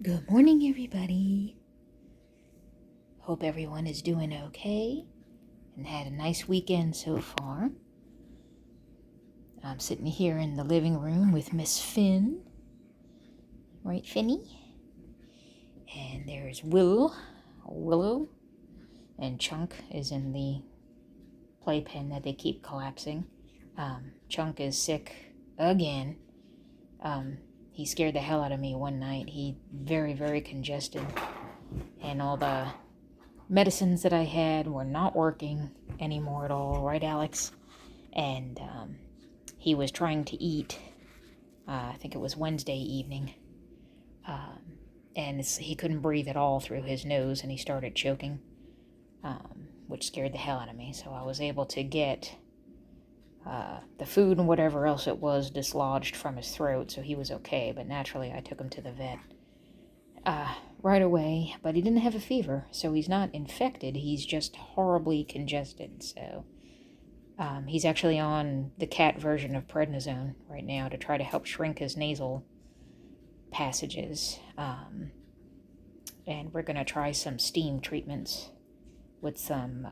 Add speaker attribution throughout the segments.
Speaker 1: Good morning, everybody. Hope everyone is doing okay and had a nice weekend so far. I'm sitting here in the living room with Miss Finn. Right, Finny? And there's Willow, and Chunk is in the playpen that they keep collapsing. Chunk is sick again. He scared the hell out of me one night. He very, very congested, and all the medicines that I had were not working anymore at all, right, Alex? And he was trying to eat, I think it was Wednesday evening, and he couldn't breathe at all through his nose, and he started choking, which scared the hell out of me. So I was able to get the food and whatever else it was dislodged from his throat, so he was okay. But naturally, I took him to the vet right away, but he didn't have a fever, so he's not infected. He's just horribly congested. So he's actually on the cat version of prednisone right now to try to help shrink his nasal passages. And we're going to try some steam treatments with some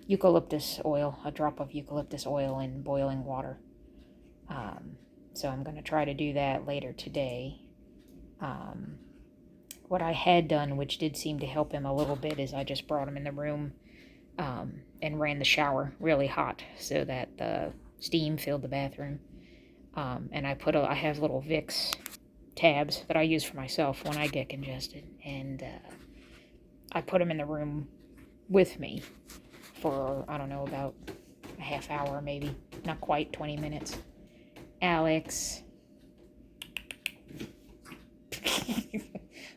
Speaker 1: eucalyptus oil, a drop of eucalyptus oil in boiling water. So I'm going to try to do that later today. What I had done, which did seem to help him a little bit, is I just brought him in the room and ran the shower really hot so that the steam filled the bathroom. And I have little Vicks tabs that I use for myself when I get congested, and I put him in the room with me for, I don't know, about a half hour maybe, not quite 20 minutes. Alex.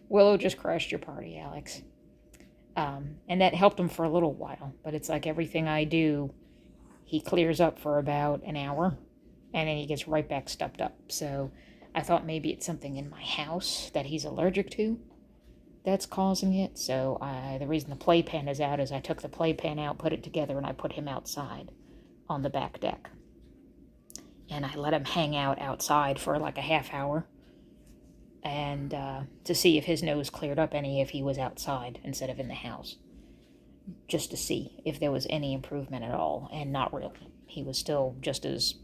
Speaker 1: Willow just crashed your party, Alex. And that helped him for a little while, but it's like everything I do, he clears up for about an hour, and then he gets right back stuffed up. So I thought maybe it's something in my house that he's allergic to that's causing it. So the reason the playpen is out is I took the playpen out, put it together, and I put him outside on the back deck. And I let him hang out outside for like a half hour, and to see if his nose cleared up any if he was outside instead of in the house, just to see if there was any improvement at all. And not really. He was still just as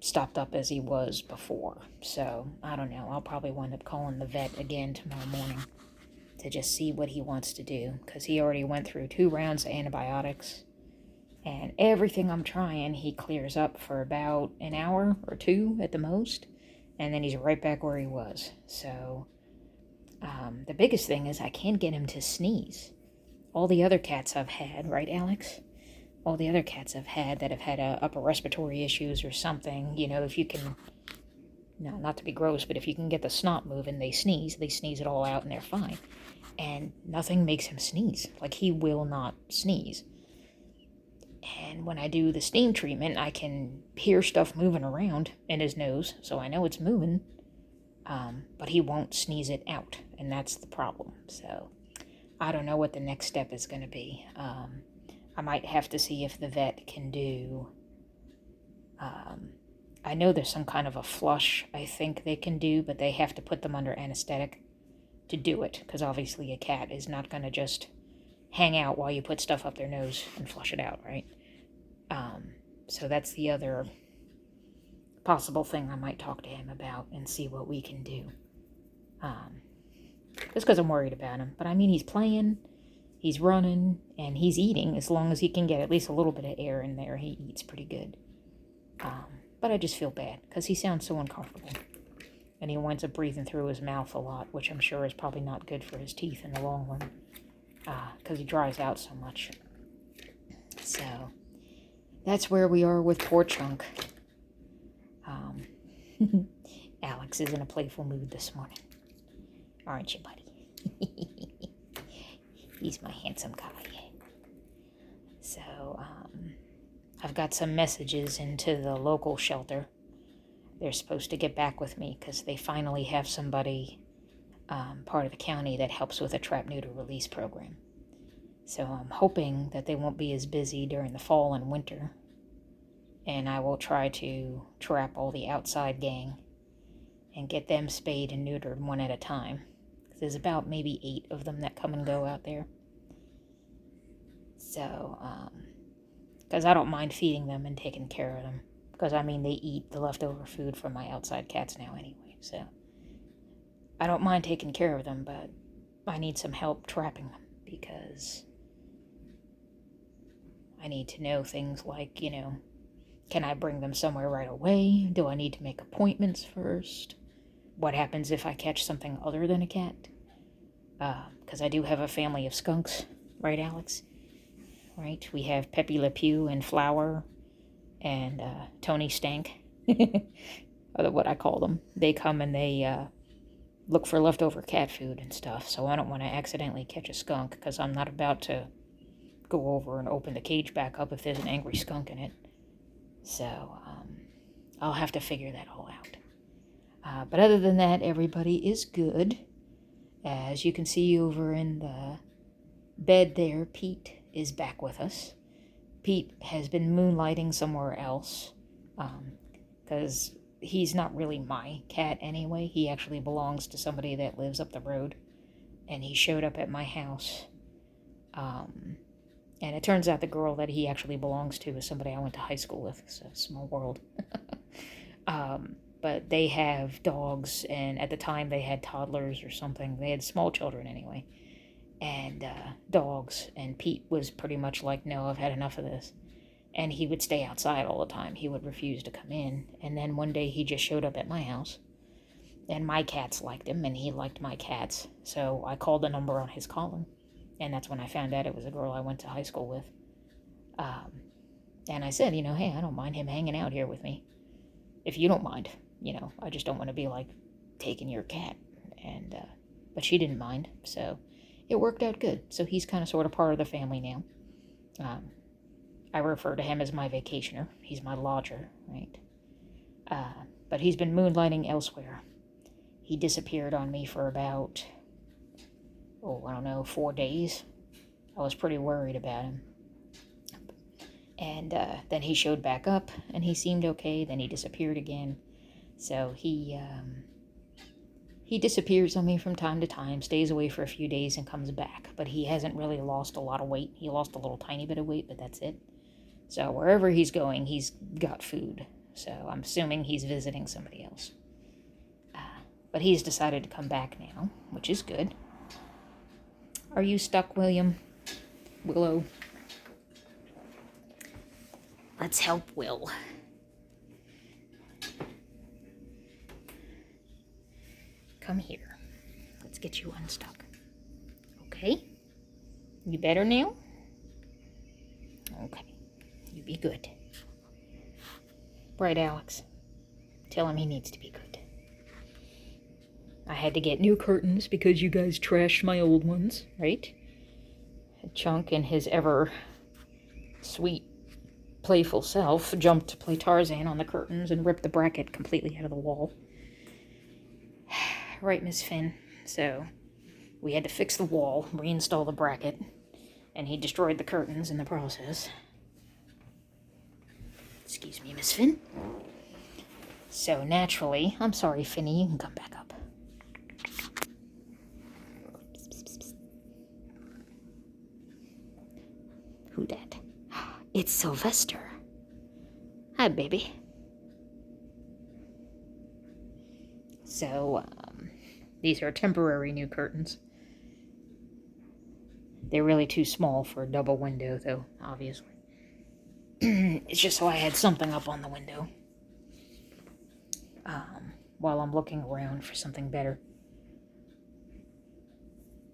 Speaker 1: stopped up as he was before. So I don't know, I'll probably wind up calling the vet again tomorrow morning to just see what he wants to do, because he already went through 2 rounds of antibiotics, and everything I'm trying he clears up for about an hour or 2 at the most, and then he's right back where he was. So the biggest thing is I can't get him to sneeze. All the other cats I've had, right, Alex? All the other cats I've had that have had upper respiratory issues or something, if you can, no, not to be gross, but if you can get the snot moving, they sneeze it all out and they're fine. And nothing makes him sneeze. Like, he will not sneeze. And when I do the steam treatment, I can hear stuff moving around in his nose, so I know it's moving, but he won't sneeze it out, and that's the problem. So I don't know what the next step is going to be. I might have to see if the vet can do, I know there's some kind of a flush I think they can do, but they have to put them under anesthetic to do it, because obviously a cat is not going to just hang out while you put stuff up their nose and flush it out, right? So that's the other possible thing I might talk to him about and see what we can do. Just because I'm worried about him. But I mean, he's playing, he's running, and he's eating. As long as he can get at least a little bit of air in there, he eats pretty good. But I just feel bad because he sounds so uncomfortable. And he winds up breathing through his mouth a lot, which I'm sure is probably not good for his teeth in the long run, because he dries out so much. So that's where we are with poor Chunk. Alex is in a playful mood this morning. Aren't you, buddy? He's my handsome guy. So, I've got some messages into the local shelter. They're supposed to get back with me because they finally have somebody, part of the county, that helps with a trap neuter release program. So I'm hoping that they won't be as busy during the fall and winter, and I will try to trap all the outside gang and get them spayed and neutered one at a time. There's about maybe 8 of them that come and go out there. So, because I don't mind feeding them and taking care of them. Because, I mean, they eat the leftover food from my outside cats now anyway. So, I don't mind taking care of them, but I need some help trapping them. Because I need to know things like, can I bring them somewhere right away? Do I need to make appointments first? What happens if I catch something other than a cat? Because I do have a family of skunks, right, Alex? Right? We have Pepe Le Pew and Flower and Tony Stank, what I call them. They come and they look for leftover cat food and stuff, so I don't want to accidentally catch a skunk, because I'm not about to go over and open the cage back up if there's an angry skunk in it. So I'll have to figure that all out. But other than that, everybody is good. As you can see over in the bed there, Pete is back with us. Pete has been moonlighting somewhere else, because he's not really my cat anyway. He actually belongs to somebody that lives up the road, and he showed up at my house. And it turns out the girl that he actually belongs to is somebody I went to high school with. It's a small world. But they have dogs, and at the time they had toddlers or something. They had small children anyway, and dogs, and Pete was pretty much like, no, I've had enough of this. And he would stay outside all the time. He would refuse to come in. And then one day he just showed up at my house, and my cats liked him, and he liked my cats. So I called the number on his collar, and that's when I found out it was a girl I went to high school with. And I said, hey, I don't mind him hanging out here with me, if you don't mind. I just don't want to be like taking your cat. And but she didn't mind, so it worked out good. So he's kind of sort of part of the family now. I refer to him as my vacationer. He's my lodger, right? But he's been moonlighting elsewhere. He disappeared on me for about, 4 days. I was pretty worried about him. And then he showed back up, and he seemed okay. Then he disappeared again. So he disappears on me from time to time, stays away for a few days, and comes back. But he hasn't really lost a lot of weight. He lost a little tiny bit of weight, but that's it. So wherever he's going, he's got food. So I'm assuming he's visiting somebody else. But he's decided to come back now, which is good. Are you stuck, Willow? Let's help Will. Come here. Let's get you unstuck. Okay? You better now? Okay. You be good. Right, Alex? Tell him he needs to be good. I had to get new curtains because you guys trashed my old ones, right? Chunk and his ever sweet, playful self jumped to play Tarzan on the curtains and ripped the bracket completely out of the wall. Right, Miss Finn. So we had to fix the wall, reinstall the bracket, and he destroyed the curtains in the process. Excuse me, Miss Finn. So naturally, I'm sorry, Finny, you can come back up. Who dat? It's Sylvester. Hi, baby. So, these are temporary new curtains. They're really too small for a double window, though, obviously. It's just so I had something up on the window while I'm looking around for something better.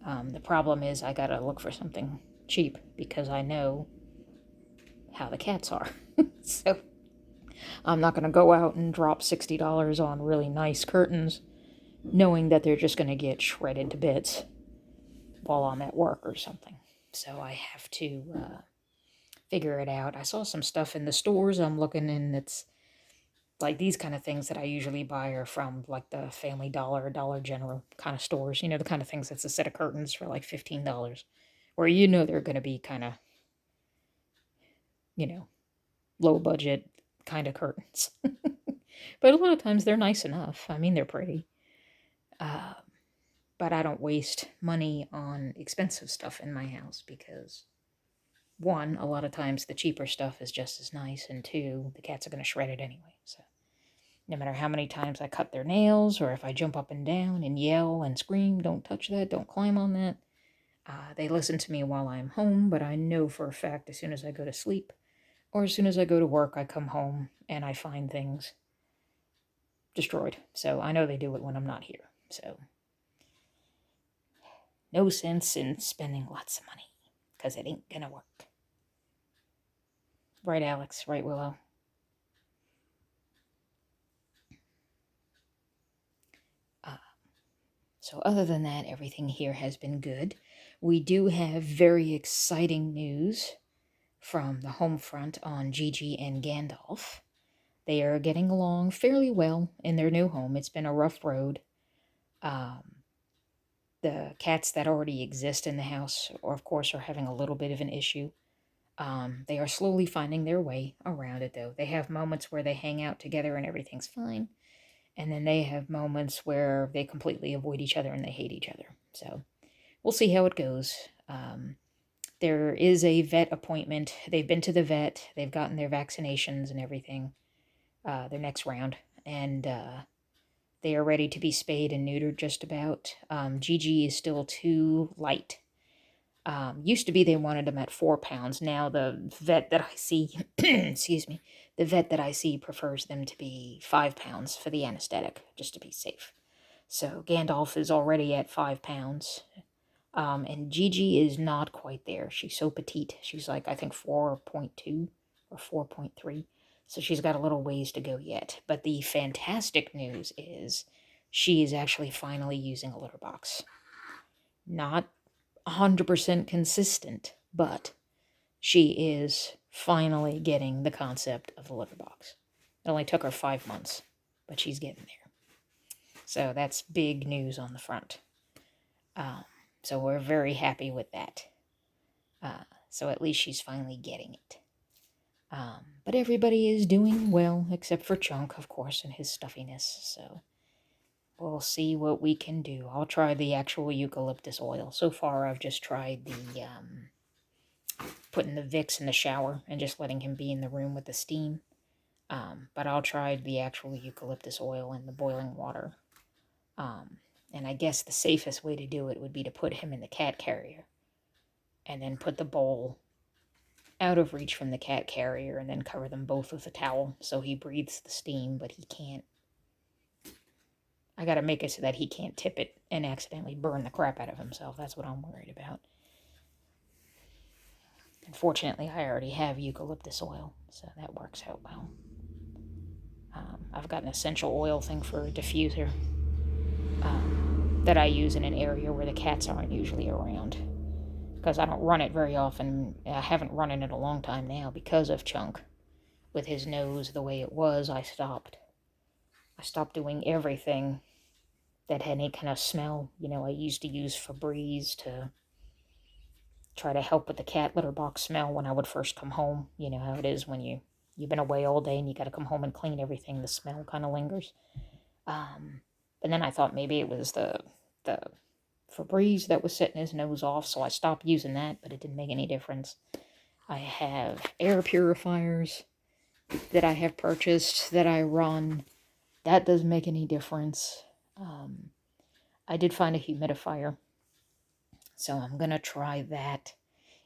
Speaker 1: The problem is I gotta look for something cheap because I know how the cats are. So I'm not gonna go out and drop $60 on really nice curtains knowing that they're just gonna get shredded to bits while I'm at work or something. So I have to figure it out. I saw some stuff in the stores I'm looking in that's like these kind of things that I usually buy are from like the Family Dollar, Dollar General kind of stores. The kind of things that's a set of curtains for like $15, where they're going to be kind of, low budget kind of curtains. But a lot of times they're nice enough. I mean, they're pretty. Uh, but I don't waste money on expensive stuff in my house because, one, a lot of times the cheaper stuff is just as nice, and two, the cats are going to shred it anyway. So no matter how many times I cut their nails or if I jump up and down and yell and scream, don't touch that, don't climb on that, they listen to me while I'm home, but I know for a fact as soon as I go to sleep or as soon as I go to work, I come home and I find things destroyed. So I know they do it when I'm not here. So no sense in spending lots of money because it ain't gonna work. Right, Alex? Right, Willow? So other than that, everything here has been good. We do have very exciting news from the home front on Gigi and Gandalf. They are getting along fairly well in their new home. It's been a rough road. Um, the cats that already exist in the house, or of course, are having a little bit of an issue. They are slowly finding their way around it, though. They have moments where they hang out together and everything's fine. And then they have moments where they completely avoid each other and they hate each other. So we'll see how it goes. There is a vet appointment. They've been to the vet. They've gotten their vaccinations and everything, their next round. And they are ready to be spayed and neutered just about. Gigi is still too light. Used to be they wanted them at 4 pounds. Now the vet that I see, excuse me, the vet that I see prefers them to be 5 pounds for the anesthetic, just to be safe. So Gandalf is already at 5 pounds. And Gigi is not quite there. She's so petite. She's like, I think 4.2 or 4.3. So she's got a little ways to go yet. But the fantastic news is she is actually finally using a litter box. Not 100% consistent, but she is finally getting the concept of the litter box. It only took her 5 months, but she's getting there. So that's big news on the front. So we're very happy with that. So at least she's finally getting it. But everybody is doing well, except for Chunk, of course, and his stuffiness. So we'll see what we can do. I'll try the actual eucalyptus oil. So far, I've just tried the putting the Vicks in the shower and just letting him be in the room with the steam. But I'll try the actual eucalyptus oil in the boiling water. And I guess the safest way to do it would be to put him in the cat carrier and then put the bowl out of reach from the cat carrier and then cover them both with a towel so he breathes the steam, but he can't. I gotta make it so that he can't tip it and accidentally burn the crap out of himself. That's what I'm worried about. Unfortunately, I already have eucalyptus oil, so that works out well. I've got an essential oil thing for a diffuser that I use in an area where the cats aren't usually around. Because I don't run it very often. I haven't run it in a long time now because of Chunk. With his nose the way it was, I stopped. I stopped doing everything that had any kind of smell. You know, I used to use Febreze to try to help with the cat litter box smell when I would first come home. You know how it is when you've been away all day and you got to come home and clean everything. The smell kind of lingers. But then I thought maybe it was the Febreze that was setting his nose off, so I stopped using that, but it didn't make any difference. I have air purifiers that I have purchased that I run. That doesn't make any difference. I did find a humidifier, so I'm going to try that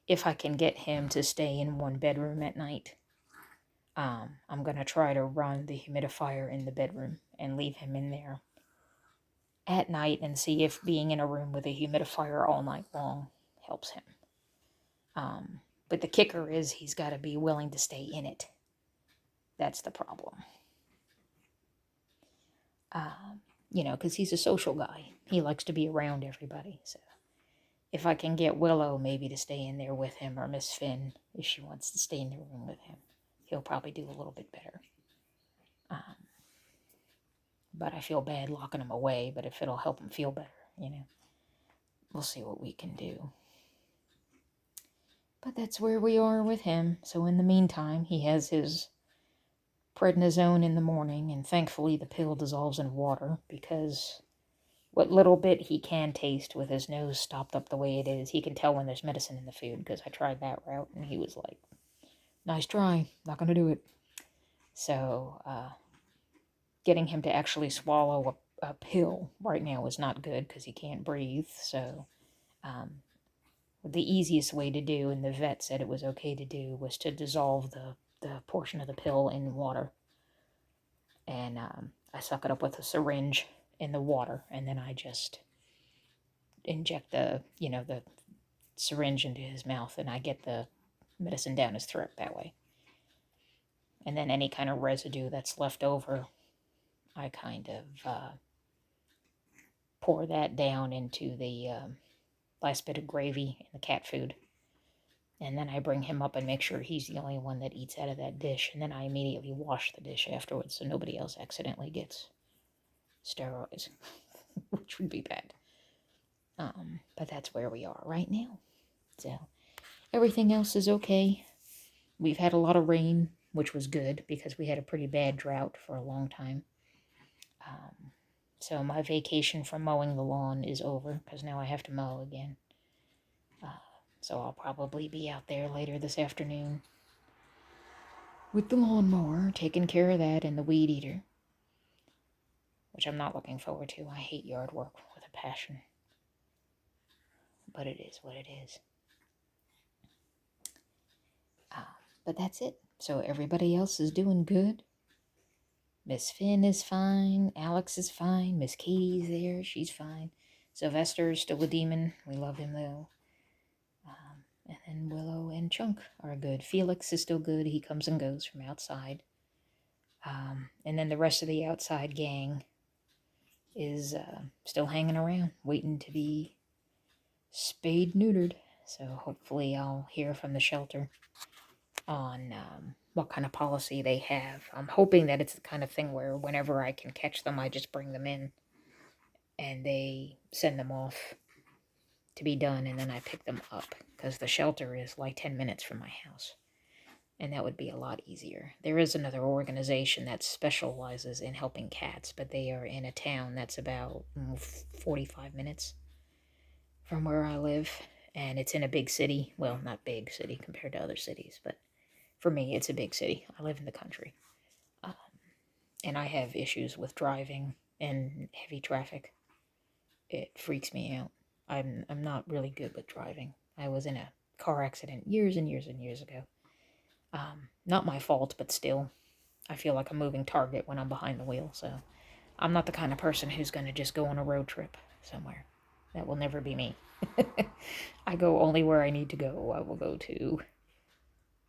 Speaker 1: if I can get him to stay in one bedroom at night. I'm going to try to run the humidifier in the bedroom and leave him in there at night and see if being in a room with a humidifier all night long helps him. But the kicker is he's got to be willing to stay in it. That's the problem. You know, because he's a social guy. He likes to be around everybody. So if I can get Willow maybe to stay in there with him, or Miss Finn, if she wants to stay in the room with him, he'll probably do a little bit better. But I feel bad locking him away, but if it'll help him feel better, you know, we'll see what we can do. But that's where we are with him. So in the meantime, he has his prednisone in the morning, and thankfully the pill dissolves in water because what little bit he can taste with his nose stopped up the way it is, he can tell when there's medicine in the food because I tried that route and he was like, nice try, not going to do it. So getting him to actually swallow a pill right now is not good because he can't breathe. So the easiest way to do, and the vet said it was okay to do, was to dissolve the portion of the pill in water. And I suck it up with a syringe in the water, and then I just inject the syringe into his mouth, and I get the medicine down his throat that way. And then any kind of residue that's left over, I kind of pour that down into the last bit of gravy in the cat food. And then I bring him up and make sure he's the only one that eats out of that dish. And then I immediately wash the dish afterwards so nobody else accidentally gets steroids, which would be bad. But that's where we are right now. So everything else is okay. We've had a lot of rain, which was good because we had a pretty bad drought for a long time. So my vacation from mowing the lawn is over because now I have to mow again. So I'll probably be out there later this afternoon with the lawnmower, taking care of that and the weed eater, which I'm not looking forward to. I hate yard work with a passion. But it is what it is. But that's it. So everybody else is doing good. Miss Finn is fine. Alex is fine. Miss Katie's there. She's fine. Sylvester is still a demon. We love him though. And then Willow and Chunk are good. Felix is still good. He comes and goes from outside. And then the rest of the outside gang is still hanging around, waiting to be spayed neutered. So hopefully I'll hear from the shelter on what kind of policy they have. I'm hoping that it's the kind of thing where whenever I can catch them, I just bring them in and they send them off to be done, and then I pick them up because the shelter is like 10 minutes from my house, and that would be a lot easier. There is another organization that specializes in helping cats, but they are in a town that's about 45 minutes from where I live, and it's in a big city. Well, not big city compared to other cities, but for me, it's a big city. I live in the country, and I have issues with driving and heavy traffic. It freaks me out. I'm not really good with driving. I was in a car accident years and years and years ago. Not my fault, but still, I feel like a moving target when I'm behind the wheel, so I'm not the kind of person who's going to just go on a road trip somewhere. That will never be me. I go only where I need to go. I will go to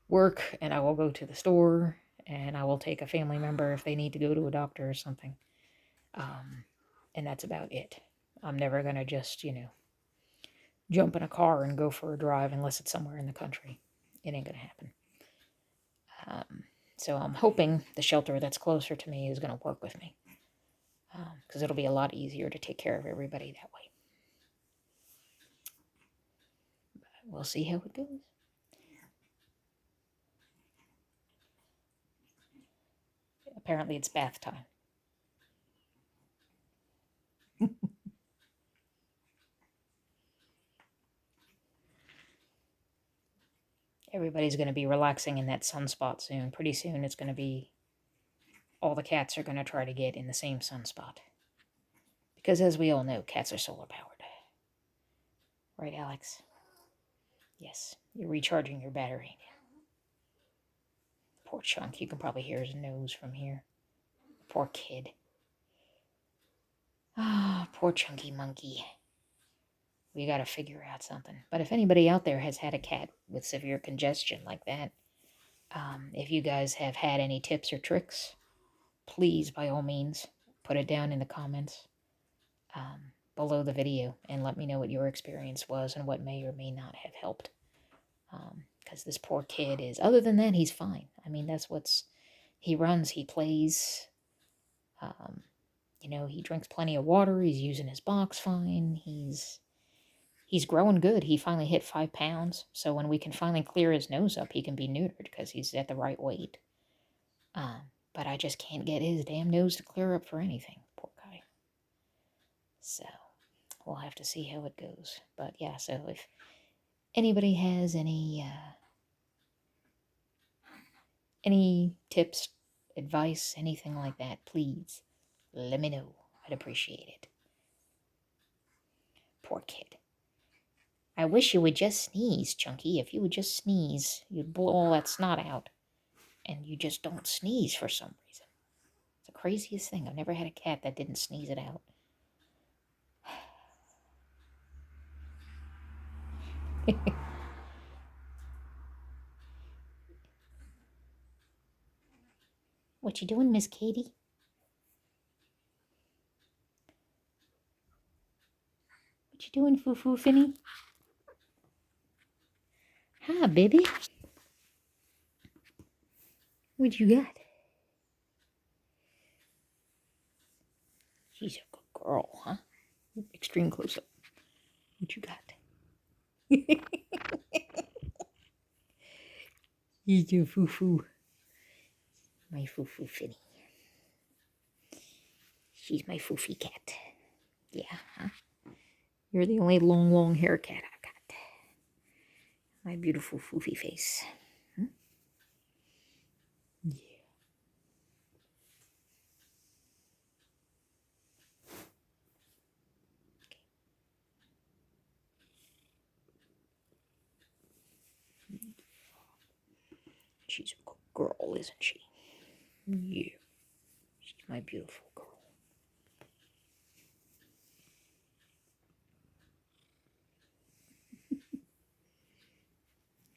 Speaker 1: work, and I will go to the store, and I will take a family member if they need to go to a doctor or something. And that's about it. I'm never going to just, jump in a car and go for a drive unless it's somewhere in the country. It ain't going to happen. So I'm hoping the shelter that's closer to me is going to work with me. Because it'll be a lot easier to take care of everybody that way. But we'll see how it goes. Apparently it's bath time. Everybody's going to be relaxing in that sunspot soon. Pretty soon it's going to be all the cats are going to try to get in the same sunspot. Because as we all know, cats are solar powered. Right, Alex? Yes, you're recharging your battery. Poor Chunk. You can probably hear his nose from here. Poor kid. Ah, poor Chunky Monkey. We gotta figure out something. But if anybody out there has had a cat with severe congestion like that, if you guys have had any tips or tricks, please, by all means, put it down in the comments below the video and let me know what your experience was and what may or may not have helped. Because this poor kid is, other than that, he's fine. I mean, he runs, he plays, he drinks plenty of water, he's using his box fine, he's growing good. He finally hit 5 pounds, so when we can finally clear his nose up, he can be neutered because he's at the right weight. But I just can't get his damn nose to clear up for anything. Poor guy. So, we'll have to see how it goes. But yeah, so if anybody has any tips, advice, anything like that, please let me know. I'd appreciate it. Poor kid. I wish you would just sneeze, Chunky. If you would just sneeze, you'd blow all that snot out. And you just don't sneeze for some reason. It's the craziest thing. I've never had a cat that didn't sneeze it out. What you doing, Miss Katie? What you doing, Foo-Foo Finny? Hi, baby. What you got? She's a good girl, huh? Extreme close-up. What you got? He's your Foo-Foo. My Foo-Foo Finny. She's my Foofy cat. Yeah, huh? You're the only long hair cat I've got. My beautiful Foofy face. Hmm? Yeah. She's a good girl, isn't she? Yeah. She's my beautiful girl.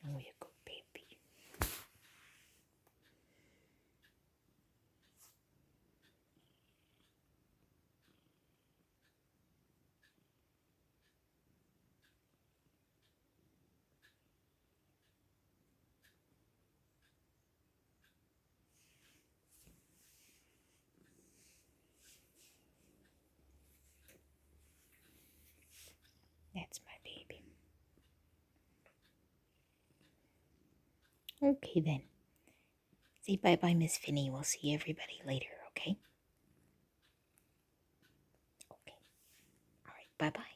Speaker 1: Oh, you good baby. That's my baby. Okay, then. Say bye-bye, Miss Finny. We'll see everybody later, okay? Okay. All right, bye-bye.